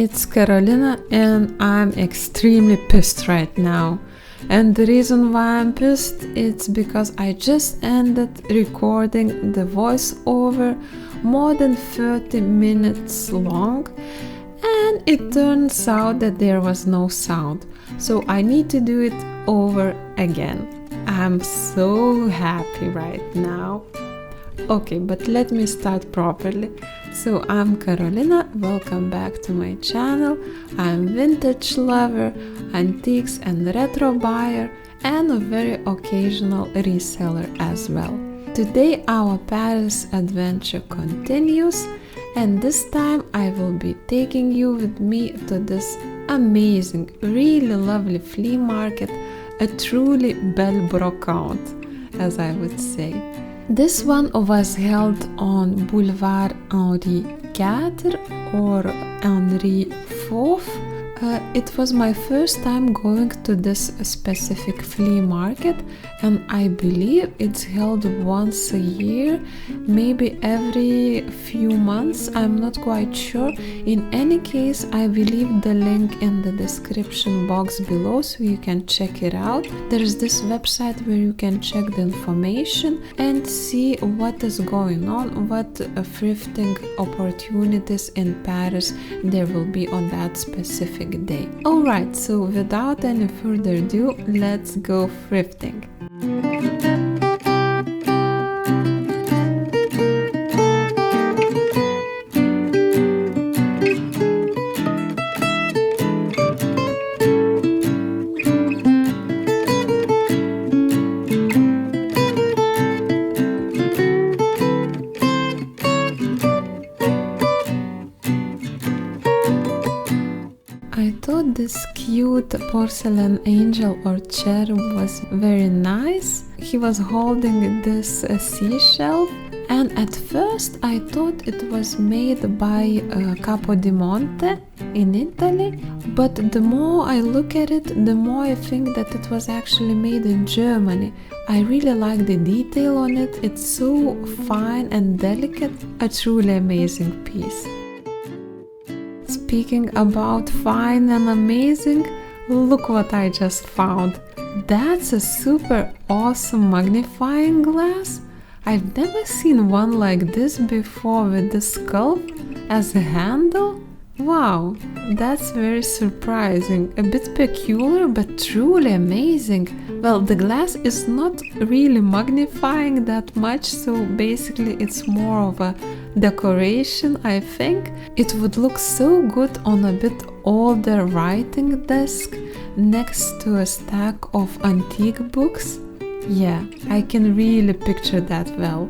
it's Karolina and I'm extremely pissed right now. And the reason why I'm pissed it's because I just ended recording the voiceover more than 30 minutes long and it turns out that there was no sound. So I need to do it over again. I'm so happy right now. Okay, but let me start properly. So I'm Karolina, welcome back to my channel. I'm vintage lover, antiques and retro buyer and a very occasional reseller as well. Today our Paris adventure continues and this time I will be taking you with me to this amazing, really lovely flea market, a truly Belle Brocante, as I would say. This one was held on Boulevard Henri IV or Henri IV. It was my first time going to this specific flea market and I believe it's held once a year, maybe every few months, I'm not quite sure. In any case, I will leave the link in the description box below so you can check it out. There's this website where you can check the information and see what is going on, what thrifting opportunities in Paris there will be on that specific day. Alright, so without any further ado, let's go thrifting. I thought this cute porcelain angel or cherub was very nice. He was holding this seashell and at first I thought it was made by Capo di Monte in Italy, but the more I look at it, the more I think that it was actually made in Germany. I really like the detail on it, it's so fine and delicate, a truly amazing piece. Speaking about fine and amazing, look what I just found. That's a super awesome magnifying glass. I've never seen one like this before with the sculpt as a handle. Wow, that's very surprising, a bit peculiar but truly amazing. Well, the glass is not really magnifying that much, so basically it's more of a decoration, I think. It would look so good on a bit older writing desk next to a stack of antique books. Yeah, I can really picture that well.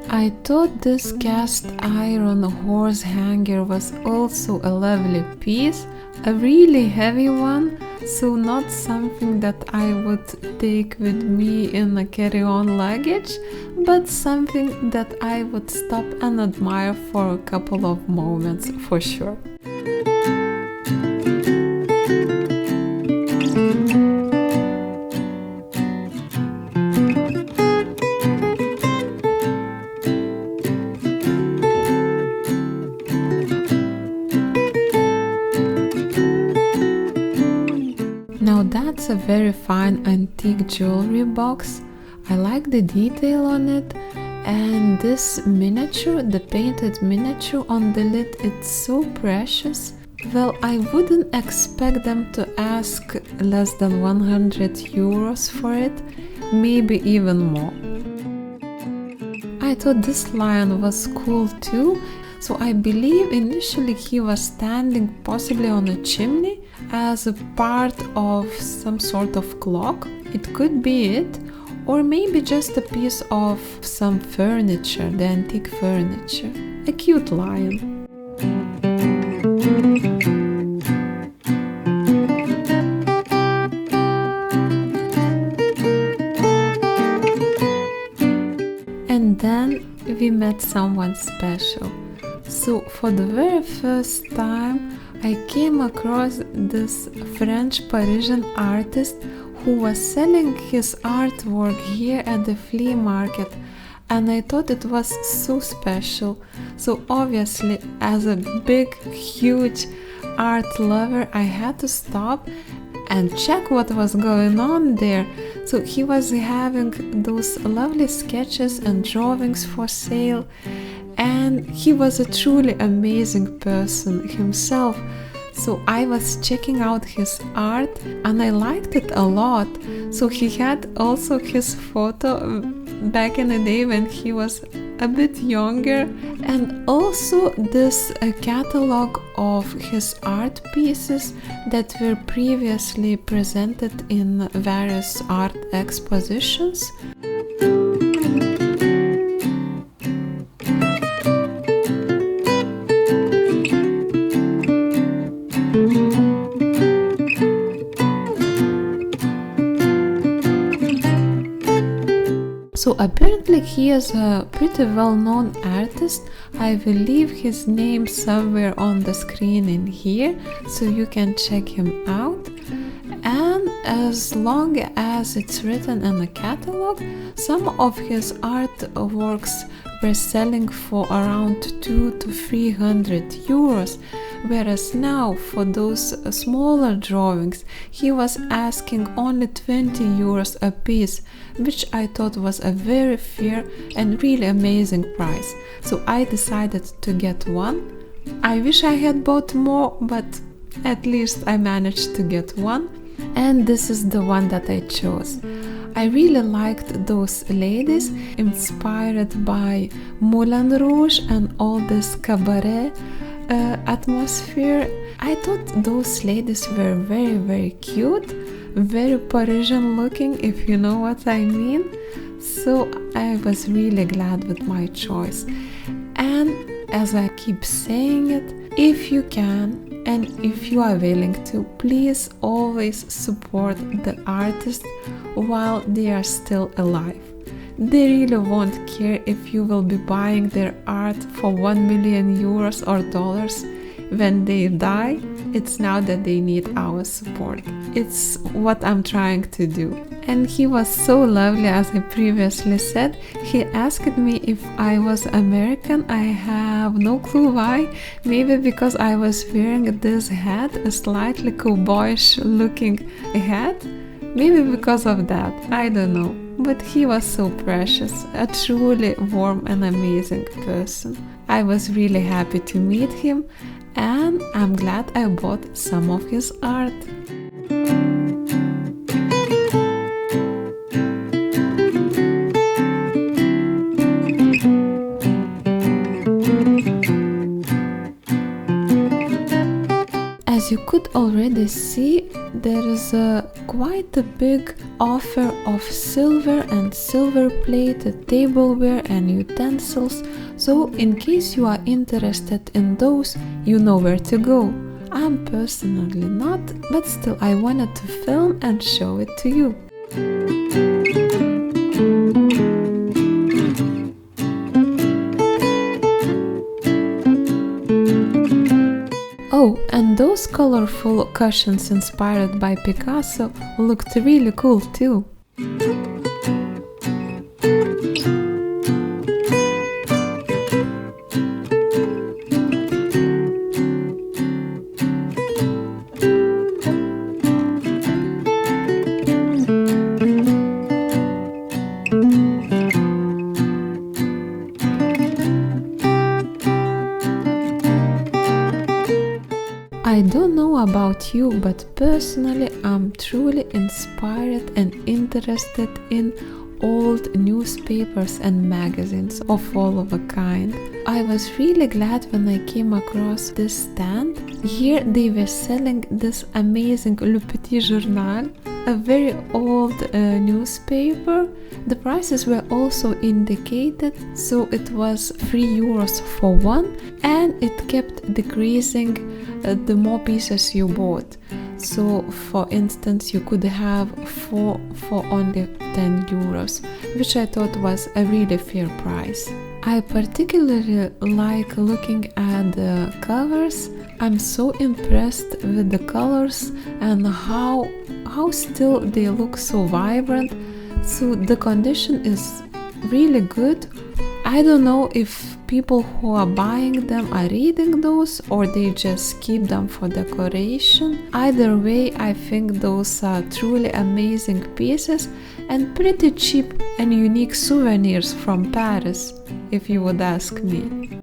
I thought this cast iron horse hanger was also a lovely piece, a really heavy one, so not something that I would take with me in a carry-on luggage, but something that I would stop and admire for a couple of moments for sure. Now that's a very fine antique jewelry box. I like the detail on it and this miniature, the painted miniature on the lid, it's so precious. Well, I wouldn't expect them to ask less than 100 euros for it, maybe even more. I thought this lion was cool too. So I believe initially he was standing possibly on a chimney as a part of some sort of clock. It could be it, or maybe just a piece of some furniture, the antique furniture. A cute lion. And then we met someone special. So for the very first time I came across this French Parisian artist who was selling his artwork here at the flea market, and I thought it was so special. So obviously, as a big, huge art lover, I had to stop and check what was going on there. So he was having those lovely sketches and drawings for sale, and he was a truly amazing person himself. So I was checking out his art and I liked it a lot. So he had also his photo back in the day when he was a bit younger, and also this catalog of his art pieces that were previously presented in various art expositions. So apparently he is a pretty well-known artist. I will leave his name somewhere on the screen in here so you can check him out. And as long as it's written in a catalog, some of his artworks were selling for around 200 to 300 euros, whereas now for those smaller drawings he was asking only 20 euros a piece, which I thought was a very fair and really amazing price. So I decided to get one. I wish I had bought more, but at least I managed to get one. And this is the one that I chose. I really liked those ladies inspired by Moulin Rouge and all this cabaret atmosphere. I thought those ladies were very, very cute, very Parisian looking, if you know what I mean. So I was really glad with my choice. And as I keep saying it, if you can and if you are willing to, please always support the artists while they are still alive. They really won't care if you will be buying their art for 1 million euros or dollars. When they die, it's now that they need our support. It's what I'm trying to do. And he was so lovely, as I previously said. He asked me if I was American. I have no clue why. Maybe because I was wearing this hat, a slightly cowboyish looking hat. Maybe because of that, I don't know. But he was so precious, a truly warm and amazing person. I was really happy to meet him, and I'm glad I bought some of his art. As you could already see, there is quite a big offer of silver and silver-plated tableware and utensils, so in case you are interested in those, you know where to go. I'm personally not, but still I wanted to film and show it to you. Oh, and those colorful cushions inspired by Picasso looked really cool too. I don't know about you, but personally I'm truly inspired and interested in old newspapers and magazines of all of a kind. I was really glad when I came across this stand. Here they were selling this amazing Le Petit Journal, a very old newspaper. The prices were also indicated, so it was 3 euros for one, and it kept decreasing the more pieces you bought. So for instance, you could have 4 for only 10 euros, which I thought was a really fair price. I particularly like looking at the covers. I'm so impressed with the colors and how still they look so vibrant. So the condition is really good. I don't know if people who are buying them are reading those or they just keep them for decoration. Either way, I think those are truly amazing pieces and pretty cheap and unique souvenirs from Paris, if you would ask me.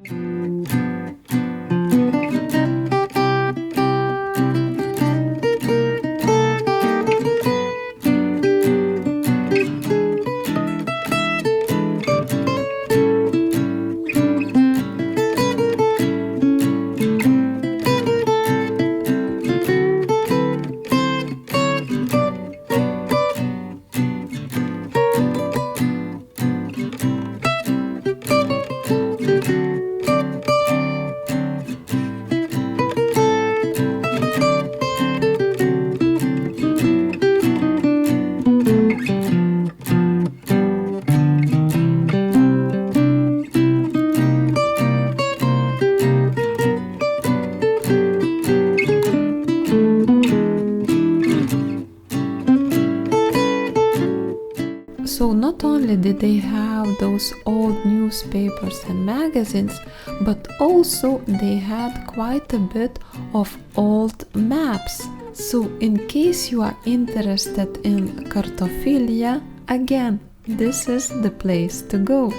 So not only did they have those old newspapers and magazines, but also they had quite a bit of old maps. So in case you are interested in cartophilia, again, this is the place to go.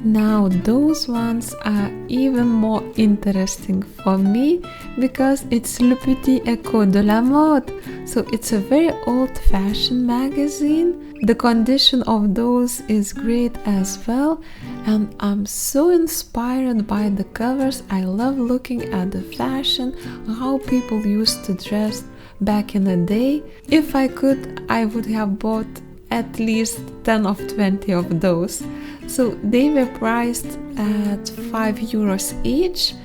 Now those ones are even more interesting for me because it's Le Petit Écho de la Mode. So it's a very old-fashioned magazine. The condition of those is great as well, and I'm so inspired by the covers. I love looking at the fashion, how people used to dress back in the day. If I could, I would have bought at least 10 or 20 of those. So they were priced at 5 euros each,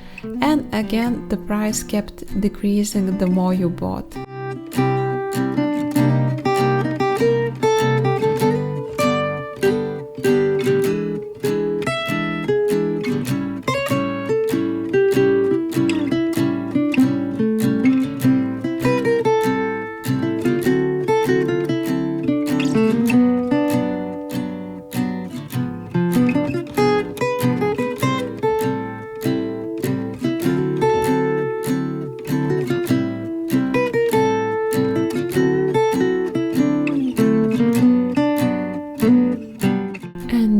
and again the price kept decreasing the more you bought.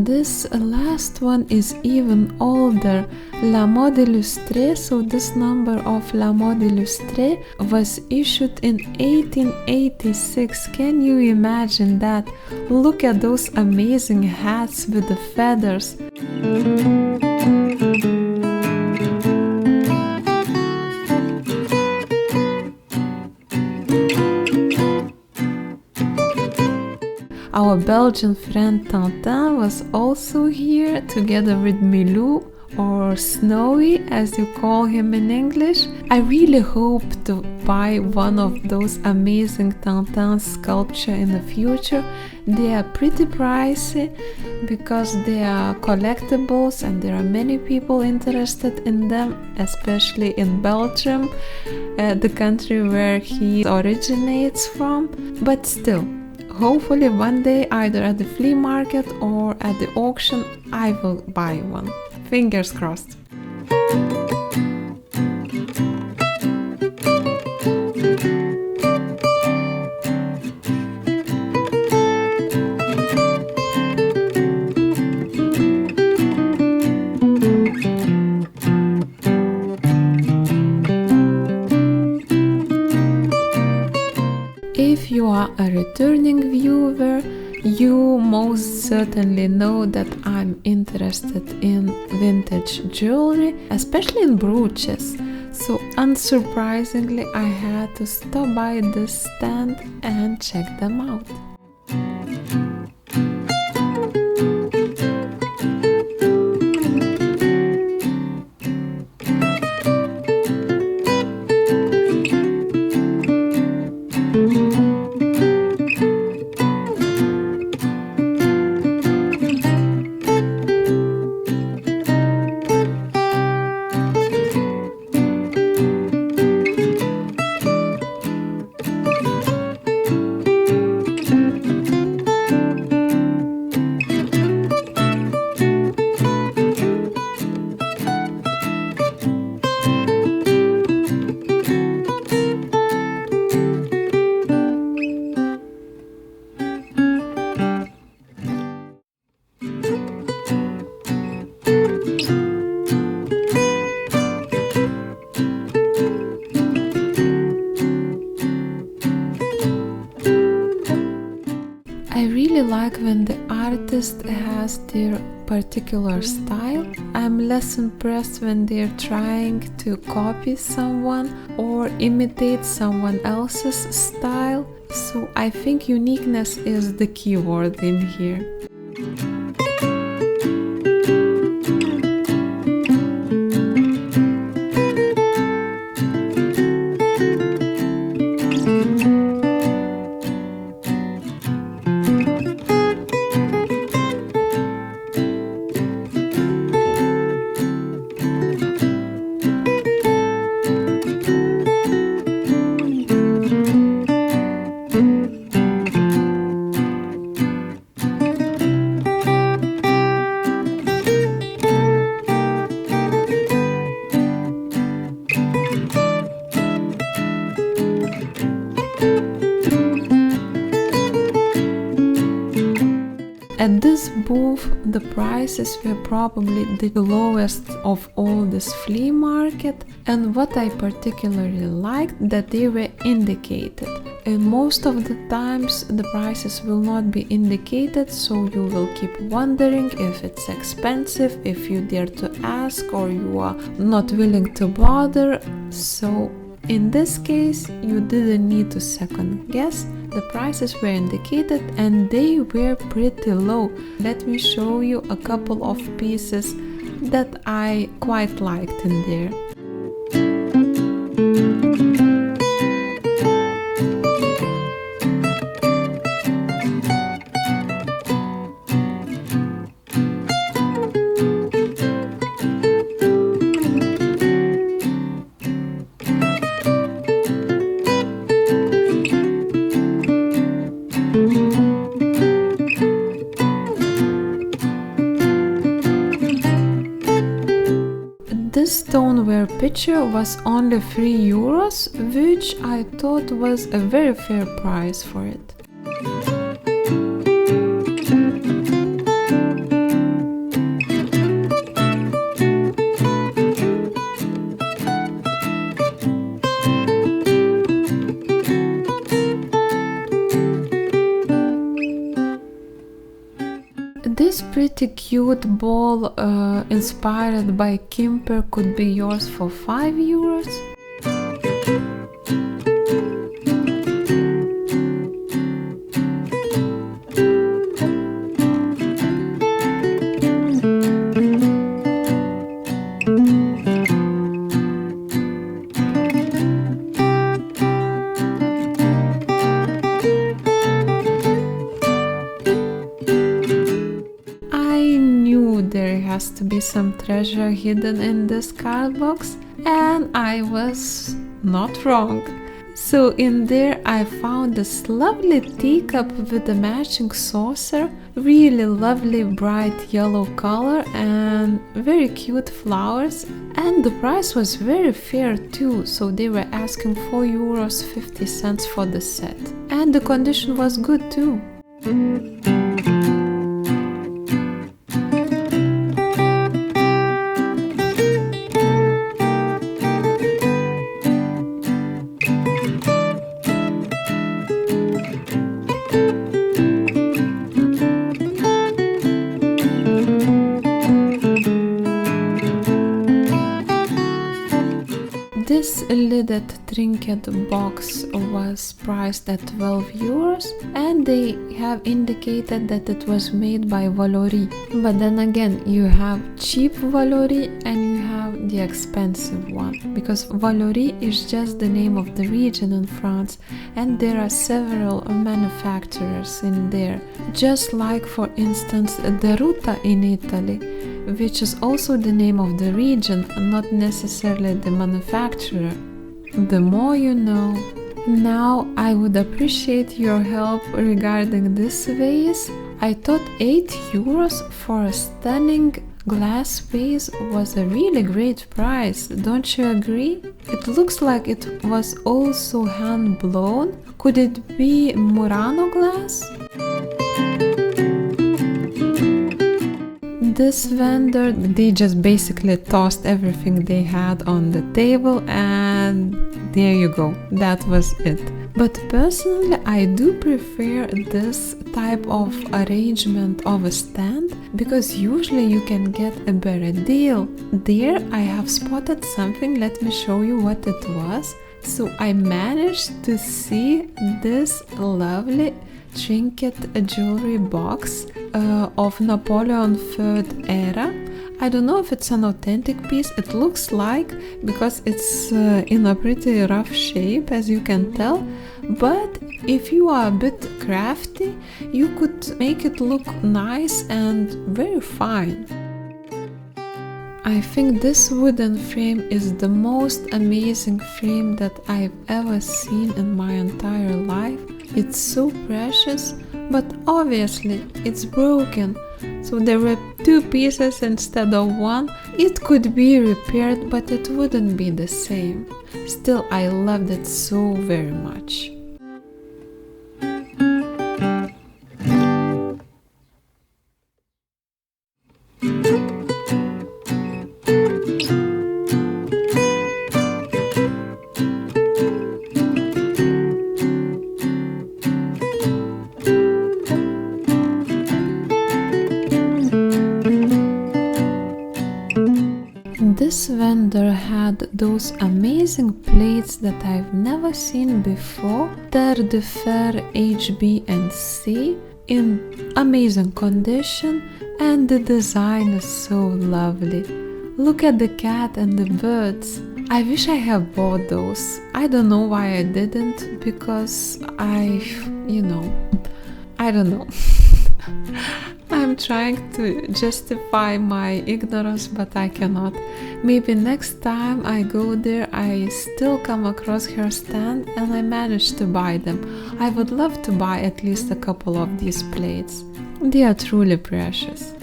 This last one is even older, La Mode Illustrée. So this number of La Mode Illustrée was issued in 1886. Can you imagine that? Look at those amazing hats with the feathers. Our Belgian friend Tintin was also here together with Milou, or Snowy as you call him in English. I really hope to buy one of those amazing Tintin sculpture in the future. They are pretty pricey because they are collectibles and there are many people interested in them, especially in Belgium, the country where he originates from. But still, hopefully one day either at the flea market or at the auction I will buy one. Fingers crossed. If you are a returning viewer, You most certainly know that I'm interested in vintage jewelry, especially in brooches. So unsurprisingly, I had to stop by this stand and check them out. I really like when the artist has their particular style. I'm less impressed when they're trying to copy someone or imitate someone else's style. So I think uniqueness is the key word in here. At this booth, the prices were probably the lowest of all this flea market, and what I particularly liked that they were indicated. And most of the times the prices will not be indicated, so you will keep wondering if it's expensive, if you dare to ask or you are not willing to bother. So in this case, you didn't need to second guess. The prices were indicated and they were pretty low. Let me show you a couple of pieces that I quite liked in there. This stoneware pitcher was only €3, which I thought was a very fair price for it. This pretty cute ball inspired by Kimper could be yours for €5. There has to be some treasure hidden in this card box, and I was not wrong. So in there I found this lovely teacup with a matching saucer, really lovely bright yellow color and very cute flowers, and the price was very fair too, so they were asking €4.50 for the set, and the condition was good too. This lidded trinket box was priced at 12 euros and they have indicated that it was made by Valoris. But then again, you have cheap Valoris and you have the expensive one, because Valoris is just the name of the region in France and there are several manufacturers in there. Just like, for instance, the Ruta in Italy, which is also the name of the region, not necessarily the manufacturer. The more you know. Now I would appreciate your help regarding this vase. I thought 8 euros for a stunning glass vase was a really great price, don't you agree? It looks like it was also hand blown. Could it be Murano glass? This vendor, they just basically tossed everything they had on the table and there you go, that was it. But personally, I do prefer this type of arrangement of a stand because usually you can get a better deal. There I have spotted something, let me show you what it was. So I managed to see this lovely trinket jewelry box of Napoleon III era. I don't know if it's an authentic piece, it looks like, because it's in a pretty rough shape, as you can tell, but if you are a bit crafty, you could make it look nice and very fine. I think this wooden frame is the most amazing frame that I've ever seen in my entire life. It's so precious, but obviously it's broken, so there were 2 pieces instead of 1. It could be repaired, but it wouldn't be the same. Still, I loved it so very much. This vendor had those amazing plates that I've never seen before, Terre de Fer H, B and C, in amazing condition, and the design is so lovely. Look at the cat and the birds. I wish I have bought those. I don't know why I didn't, because I don't know. I'm trying to justify my ignorance, but I cannot. Maybe next time I go there, I still come across her stand and I manage to buy them. I would love to buy at least a couple of these plates. They are truly precious.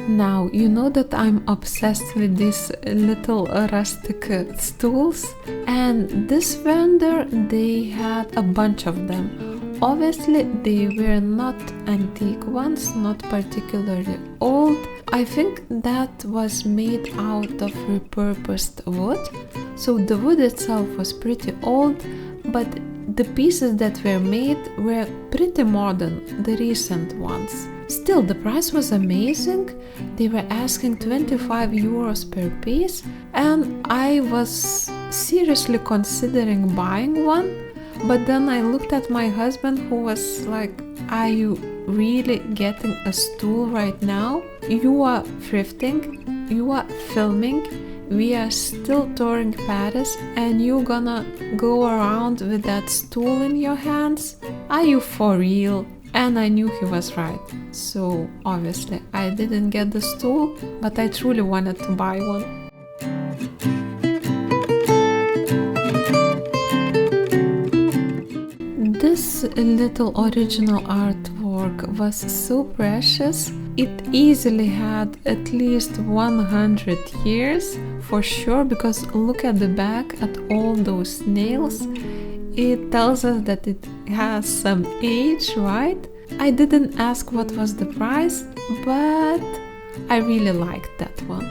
Now, you know that I'm obsessed with these little rustic stools, and this vendor, they had a bunch of them. Obviously, they were not antique ones, not particularly old. I think that was made out of repurposed wood, so the wood itself was pretty old, but the pieces that were made were pretty modern, the recent ones. Still, the price was amazing. They were asking 25 euros per piece, and I was seriously considering buying one. But then I looked at my husband, who was like, "Are you really getting a stool right now? You are thrifting, you are filming, we are still touring Paris, and you gonna go around with that stool in your hands? Are you for real?" And I knew he was right. So obviously I didn't get the stool, but I truly wanted to buy one. This little original artwork was so precious. It easily had at least 100 years for sure, because look at the back at all those nails. It tells us that it has some age, right? I didn't ask what was the price, but I really liked that one.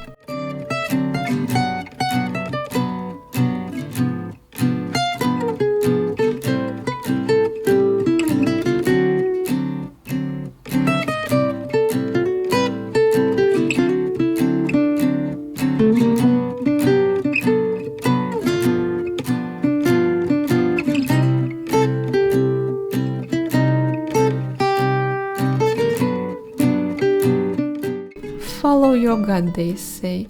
follow your gut, they say.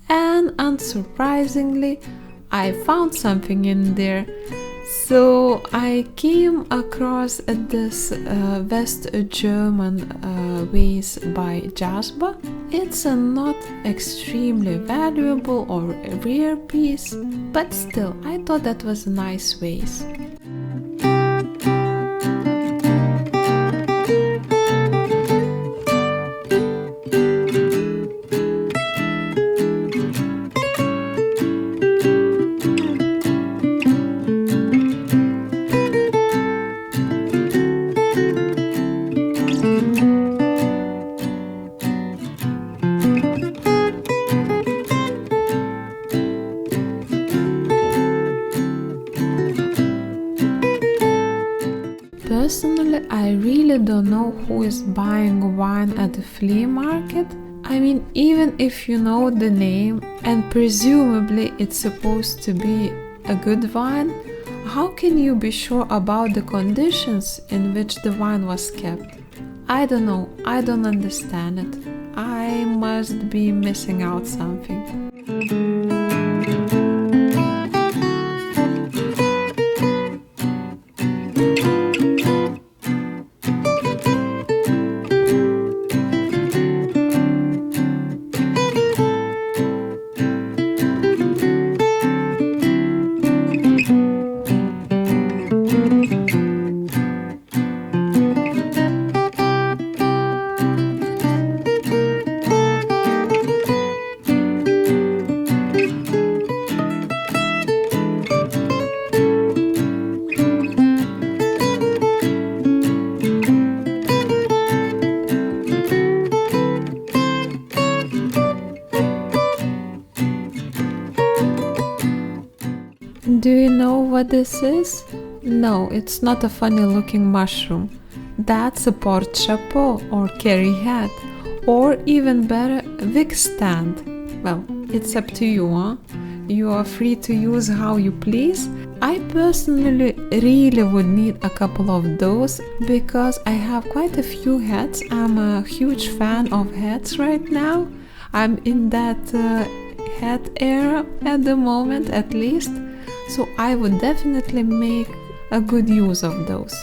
And unsurprisingly, I found something in there. So I came across this West German vase by Jasper. It's a not extremely valuable or rare piece, but still I thought that was a nice vase. Personally, I really don't know who is buying wine at the flea market. I mean, even if you know the name and presumably it's supposed to be a good wine, how can you be sure about the conditions in which the wine was kept? I don't know, I don't understand it. I must be missing out something. Do you know what this is? No, it's not a funny looking mushroom. That's a porte chapeau or carry hat, or even better, wig stand. Well, it's up to you, huh? You are free to use how you please. I personally really would need a couple of those because I have quite a few hats. I'm a huge fan of hats right now. I'm in that hat era at the moment, at least. So I would definitely make a good use of those.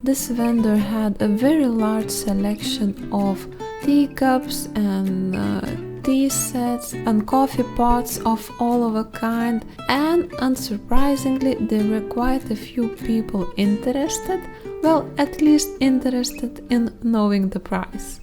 This vendor had a very large selection of teacups and tea sets and coffee pots of all of a kind, and unsurprisingly there were quite a few people interested, well, at least interested in knowing the price.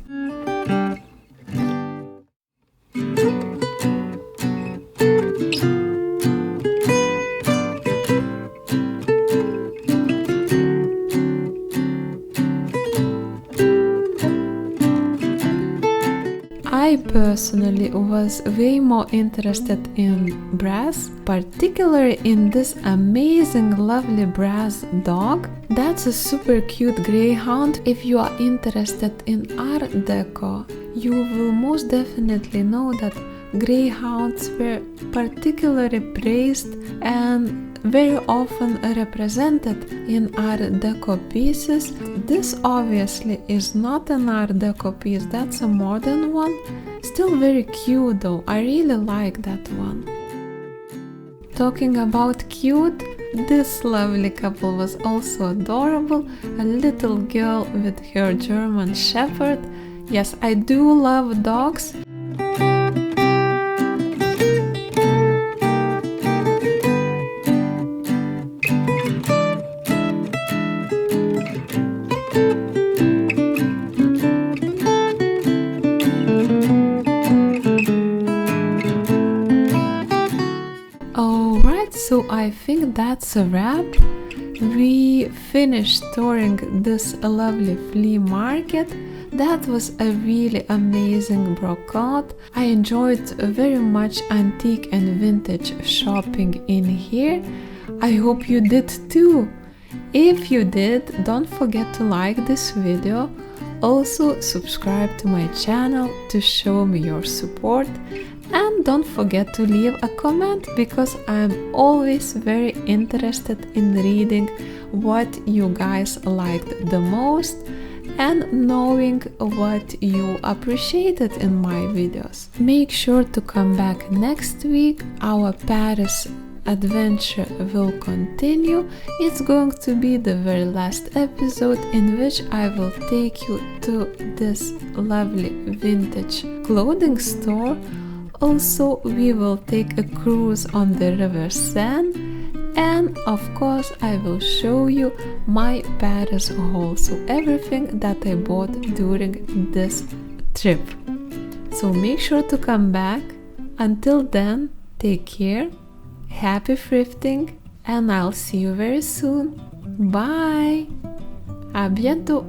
I personally was way more interested in brass, particularly in this amazing lovely brass dog. That's a super cute greyhound. If you are interested in art deco, you will most definitely know that greyhounds were particularly praised and very often represented in art deco pieces. This obviously is not an art deco piece, that's a modern one. Still very cute though, I really like that one. Talking about cute, this lovely couple was also adorable. A little girl with her German Shepherd. Yes, I do love dogs. So I think that's a wrap. We finished touring this lovely flea market. That was a really amazing brocante. I enjoyed very much antique and vintage shopping in here. I hope you did too. If you did, don't forget to like this video. Also subscribe to my channel to show me your support, and don't forget to leave a comment because I'm always very interested in reading what you guys liked the most and knowing what you appreciated in my videos. Make sure to come back next week. Our Paris adventure will continue. It's going to be the very last episode in which I will take you to this lovely vintage clothing store. Also, we will take a cruise on the River Seine, and of course I will show you my Paris haul, so everything that I bought during this trip. So make sure to come back. Until then, take care, happy thrifting, and I'll see you very soon. Bye! À bientôt!